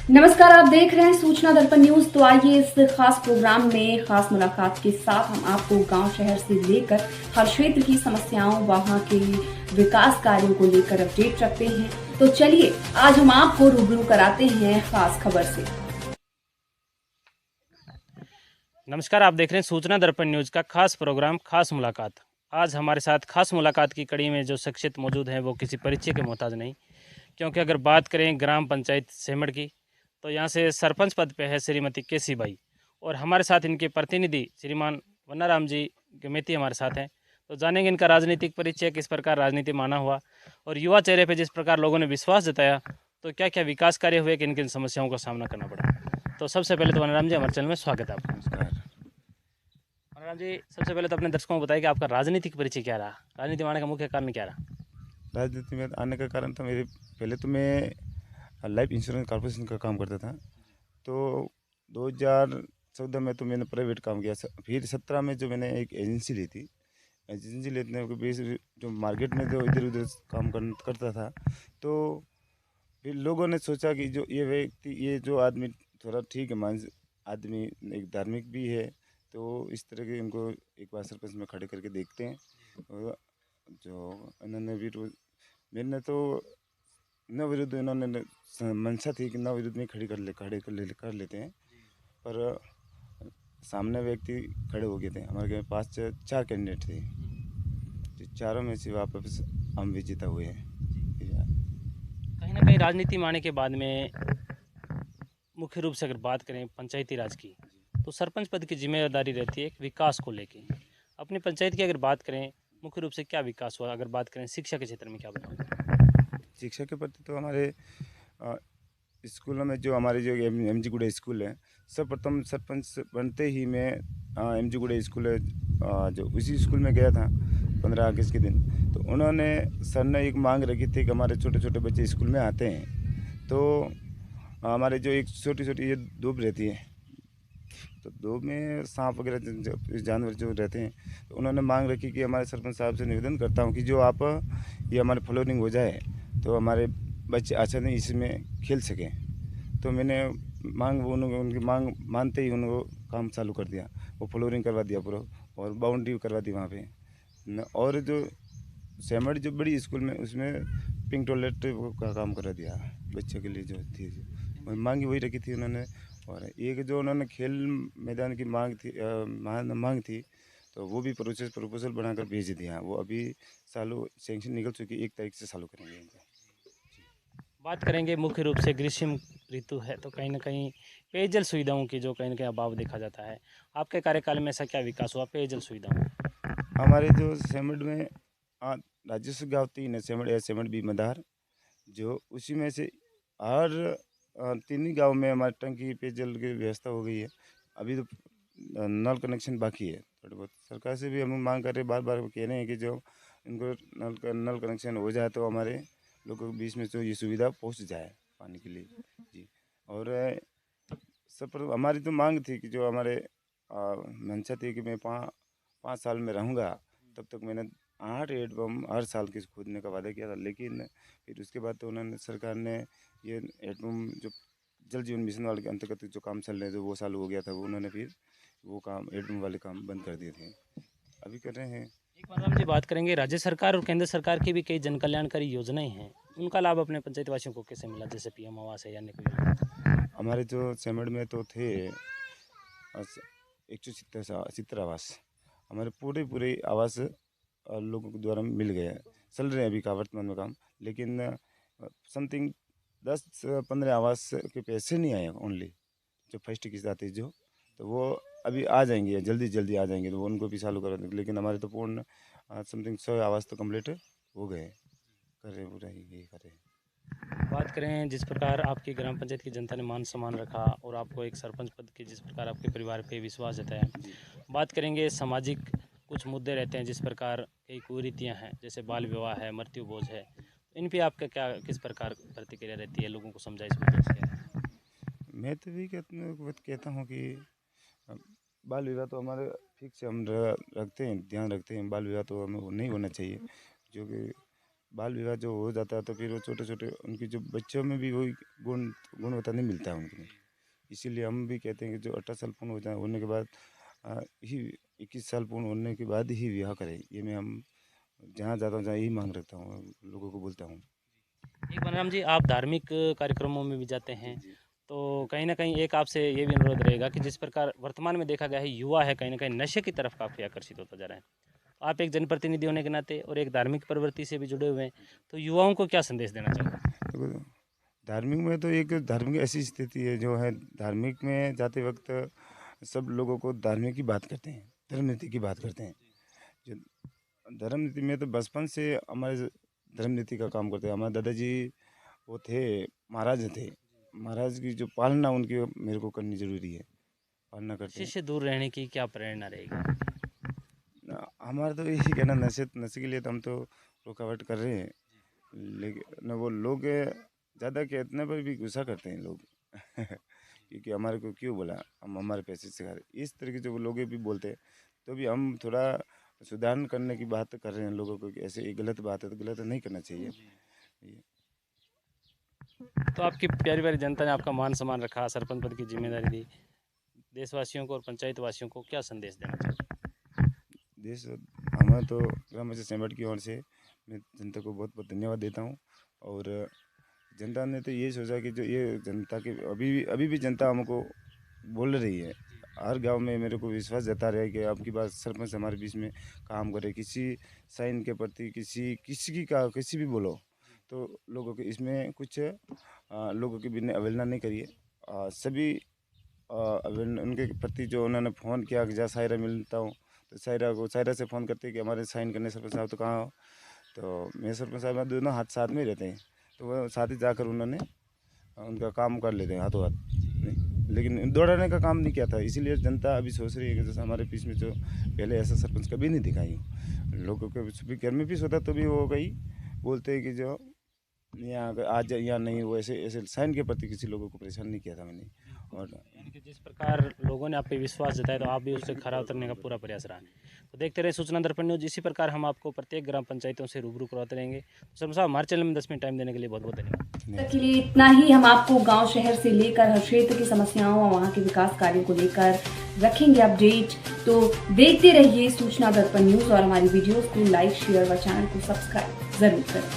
नमस्कार, आप देख रहे हैं सूचना दर्पण न्यूज। तो आइए इस खास प्रोग्राम में खास मुलाकात के साथ हम आपको गांव शहर से लेकर हर क्षेत्र की समस्याओं, वहां के विकास कार्यों को लेकर अपडेट रखते हैं। तो चलिए आज हम आपको रूबरू कराते हैं खास खबर से। नमस्कार, आप देख रहे हैं सूचना दर्पण न्यूज़ का खास प्रोग्राम खास मुलाकात। आज हमारे साथ खास मुलाकात की कड़ी में जो शख्सियत मौजूद है वो किसी परिचय के मोहताज नहीं, क्योंकि अगर बात करें ग्राम पंचायत सेमड़ की तो यहाँ से सरपंच पद पे है श्रीमती केसी बाई, और हमारे साथ इनके प्रतिनिधि श्रीमान वन्नाराम जी गमेती हमारे साथ हैं। तो जानेंगे इनका राजनीतिक परिचय, किस प्रकार राजनीति माना हुआ, और युवा चेहरे पर जिस प्रकार लोगों ने विश्वास जताया तो क्या क्या विकास कार्य हुए, किन किन समस्याओं का सामना करना पड़ा। तो सबसे पहले तो वन्नाराम जी, हमारे चैनल में स्वागत है आपका। नमस्कार। मनोराम जी, सबसे पहले तो अपने दर्शकों को बताइए कि आपका राजनीतिक परिचय क्या रहा, राजनीति में आने का मुख्य कारण क्या रहा। राजनीति में आने का कारण था मेरे पहले तो मैं लाइफ इंश्योरेंस कॉर्पोरेशन का काम करता था। तो 2014 में तो मैंने प्राइवेट काम किया। फिर 17 में जो मैंने एक एजेंसी ली थी। एजेंसी लेने के बेस जो मार्केट में जो इधर उधर काम करता था, तो फिर लोगों ने सोचा कि जो ये व्यक्ति, ये जो आदमी थोड़ा ठीक है, मान आदमी एक धार्मिक भी है, तो इस तरह के इनको एक बार सरपंच में खड़े करके देखते हैं। और जो इन्होंने भी मैंने तो न विरुद्ध, इन्होंने मंशा थी कि न विरुद्ध में खड़े कर लेते हैं। पर सामने व्यक्ति खड़े हो गए थे। हमारे पास 4 कैंडिडेट थे, जो चारों में से वापस हम विजेता हुए हैं। कहीं ना कहीं राजनीति में आने के बाद में मुख्य रूप से अगर बात करें पंचायती राज की, तो सरपंच पद की जिम्मेदारी रहती है एक विकास को लेके। अपनी पंचायत की अगर बात करें, मुख्य रूप से क्या विकास हुआ, अगर बात करें शिक्षा के क्षेत्र में क्या बताऊँ। शिक्षा के प्रति तो हमारे अ, स्कूलों में जो हमारे जो एम जी गुड़े स्कूल है, सर्वप्रथम सरपंच बनते ही मैं एम जी गुड़े स्कूल है, जो उसी स्कूल में गया था 15 अगस्त के दिन। तो उन्होंने सर ने एक मांग रखी थी कि हमारे छोटे छोटे बच्चे स्कूल में आते हैं, तो हमारे जो एक छोटी छोटी ये धूप रहती है, तो धूप में सांप वगैरह जानवर जो रहते हैं, तो उन्होंने मांग रखी कि हमारे सरपंच साहब से निवेदन करता हूँ कि जो आप ये हमारे फ्लोरिंग हो जाए, तो हमारे बच्चे अच्छा नहीं इसमें खेल सकें। तो मैंने उनकी मांग मानते ही उनको काम चालू कर दिया। वो फ्लोरिंग करवा दिया पूरा, और बाउंड्री करवा दी वहाँ पे और जो सेमड़ जो बड़ी स्कूल में, उसमें पिंक टॉयलेट का काम करा दिया बच्चों के लिए जो थी, जो मांगी वही रखी थी उन्होंने। और एक जो उन्होंने खेल मैदान की मांग थी, तो वो भी प्रपोजल बनाकर भेज दिया। वो अभी चालू सेंक्शन निकल चुकी, 1 तारीख से चालू करेंगे इनको। बात करेंगे मुख्य रूप से ग्रीष्म ऋतु है तो कहीं ना कहीं पेयजल सुविधाओं की जो कहीं ना कहीं अभाव देखा जाता है। आपके कार्यकाल में ऐसा क्या विकास हुआ पेयजल सुविधाओं में। हमारे जो सेमड़ में आ, राजस्व गाँव 3 है, सेमड़ या सेमड़ बी मदार, जो उसी में से हर 3 ही गाँव में हमारे टंकी पेयजल की व्यवस्था हो गई है। अभी तो नल कनेक्शन बाकी है। थोड़ी बहुत सरकार से भी हम मांग कर रहे हैं, बार बार कह रहे हैं कि जो इनको नल कनेक्शन हो जाए, तो हमारे लोगों के बीच में तो ये सुविधा पहुंच जाए पानी के लिए जी। और सब पर हमारी तो मांग थी कि जो हमारे मंशा थी कि मैं 5 साल में रहूँगा, तब तक मैंने 8 हैंडपम्प हर साल के खोदने का वादा किया था। लेकिन फिर उसके बाद तो उन्होंने, सरकार ने ये हैंडपम्प जो जल जीवन मिशन वाले के अंतर्गत जो काम चल रहे थे वो चालू हो गया था, वो उन्होंने फिर वो काम हैंडपम्प वाले काम बंद कर दिए थे। अभी कर रहे हैं। एक बार हम जी बात करेंगे राज्य सरकार और केंद्र सरकार की भी कई जन कल्याणकारी योजनाएं हैं, उनका लाभ अपने पंचायत वासियों को कैसे मिला, जैसे पीएम आवास है या अन्य कोई योजना? हमारे जो सेमड़ में तो थे 170 आवास, हमारे पूरे पूरे आवास लोगों के द्वारा मिल गए हैं। चल रहे हैं अभी का वर्तमान में काम, लेकिन समथिंग 10-15 आवास के पैसे नहीं आए ओनली, जो फर्स्ट किस्त आती है जो, तो वो अभी आ जाएंगे, जल्दी जल्दी आ जाएंगे, तो वो उनको भी चालू करा देंगे। लेकिन हमारे तो पूर्ण समथिंग 100 आवास तो कम्प्लीट हो गए, कर रहे पूरा ही कर रहे हैं। बात करें जिस प्रकार आपकी ग्राम पंचायत की जनता ने मान सम्मान रखा और आपको एक सरपंच पद की जिस प्रकार आपके परिवार पे विश्वास जताया, बात करेंगे सामाजिक कुछ मुद्दे रहते हैं जिस प्रकार कई कुरीतियाँ हैं, जैसे बाल विवाह है, मृत्यु भोज है, इन पे आपका क्या किस प्रकार प्रतिक्रिया रहती है, लोगों को समझा इस मुद्दे से? मैं तो भी कहता हूँ कि अ, बाल विवाह तो हमारे फिक्स हम रखते हैं, ध्यान रखते हैं। बाल विवाह तो हमें वो नहीं होना चाहिए, जो कि बाल विवाह जो हो जाता है तो फिर वो छोटे छोटे उनकी जो बच्चों में भी वही गुणवत्ता नहीं मिलता है उनके में। इसीलिए हम भी कहते हैं कि जो 18 साल पूर्ण होने के बाद ही 21 साल पूर्ण होने के बाद ही विवाह करें। ये मैं हम जहाँ जाता हूँ जहाँ यही मांग रखता हूँ, लोगों को बोलता हूँ। एक बनराम जी, आप धार्मिक कार्यक्रमों में भी जाते हैं, तो कहीं ना कहीं एक आपसे ये भी अनुरोध रहेगा कि जिस प्रकार वर्तमान में देखा गया है, युवा है कहीं ना कहीं नशे की तरफ काफ़ी आकर्षित होता जा रहा है। तो आप एक जनप्रतिनिधि होने के नाते और एक धार्मिक प्रवृत्ति से भी जुड़े हुए हैं, तो युवाओं को क्या संदेश देना चाहोगे? देखो, धार्मिक में तो एक धार्मिक ऐसी स्थिति है जो है, धार्मिक में जाते वक्त सब लोगों को धार्मिक की बात करते हैं, धर्म नीति की बात करते हैं। जो धर्म नीति में तो बचपन से हमारे धर्म नीति का काम करते हैं। हमारे दादाजी वो थे, महाराज थे, महाराज की जो पालना उनकी मेरे को करनी जरूरी है, पालना करते नशे हैं। से दूर रहने की क्या प्रेरणा रहेगी? हमारा तो यही कहना, नशे के लिए तो हम तो रुकावट कर रहे हैं, लेकिन वो लोग ज़्यादा कहने पर भी गुस्सा करते हैं लोग क्योंकि हमारे को क्यों बोला, हम हमारे पैसे से खा रहे, इस तरह के जो लोग भी बोलते हैं। तो भी हम थोड़ा सुधार करने की बात कर रहे हैं लोगों को कि ऐसे ये गलत बात है तो गलत नहीं करना चाहिए। तो आपकी प्यारी प्यारी जनता ने आपका मान सम्मान रखा, सरपंच पद की जिम्मेदारी दी, देशवासियों को और पंचायत वासियों को क्या संदेश देना चाहोगे? देश हमें तो ग्राम पंचायत सेमट की ओर से मैं जनता को बहुत बहुत धन्यवाद देता हूँ। और जनता ने तो ये सोचा कि जो ये जनता के अभी भी जनता हमको बोल रही है, हर गांव में मेरे को विश्वास जता रहा है कि आपकी बात सरपंच हमारे बीच में काम करे। किसी साइन के प्रति किसी भी बोलो तो लोगों के इसमें कुछ लोगों की भी अवहेलना नहीं करिए। सभी उनके प्रति जो उन्होंने फ़ोन किया कि जहाँ सायरा मिलता हूँ तो सायरा से फ़ोन करते कि हमारे साइन करने सरपंच साहब तो कहाँ हो, तो मैं सरपंच साहब दोनों हाथ साथ में ही रहते हैं, तो वह साथ ही जाकर उन्होंने उनका काम कर लेते हैं हाथों हाथ। लेकिन दौड़ाने का काम नहीं किया था, इसीलिए जनता अभी सोच रही है कि जैसे हमारे बीच में जो पहले ऐसा सरपंच कभी नहीं दिखाई हूँ। लोगों के घर में भी सोता तो भी वो कहीं बोलते हैं कि जो यहाँ आज यहाँ नहीं, वो ऐसे ऐसे साइन के प्रति किसी लोगों को परेशान नहीं किया था मैंने। और यानी कि जिस प्रकार लोगों ने आप पे विश्वास जताया, तो आप भी उससे खरा उतरने का पूरा प्रयास रहा। तो देखते रहे सूचना दर्पण न्यूज, इसी प्रकार हम आपको प्रत्येक ग्राम पंचायतों से रूबरू करवाते रहेंगे। तो सरपंच साहब, हमारे चैनल में 10 मिनट टाइम देने के लिए बहुत बहुत धन्यवाद। तक के लिए इतना ही। हम आपको गांव शहर से लेकर हर क्षेत्र की समस्याओं और वहां के विकास कार्यों को लेकर रखेंगे अपडेट। तो देखते रहिए सूचना दर्पण न्यूज और हमारी वीडियोस को लाइक शेयर व चैनल को सब्सक्राइब जरूर करें।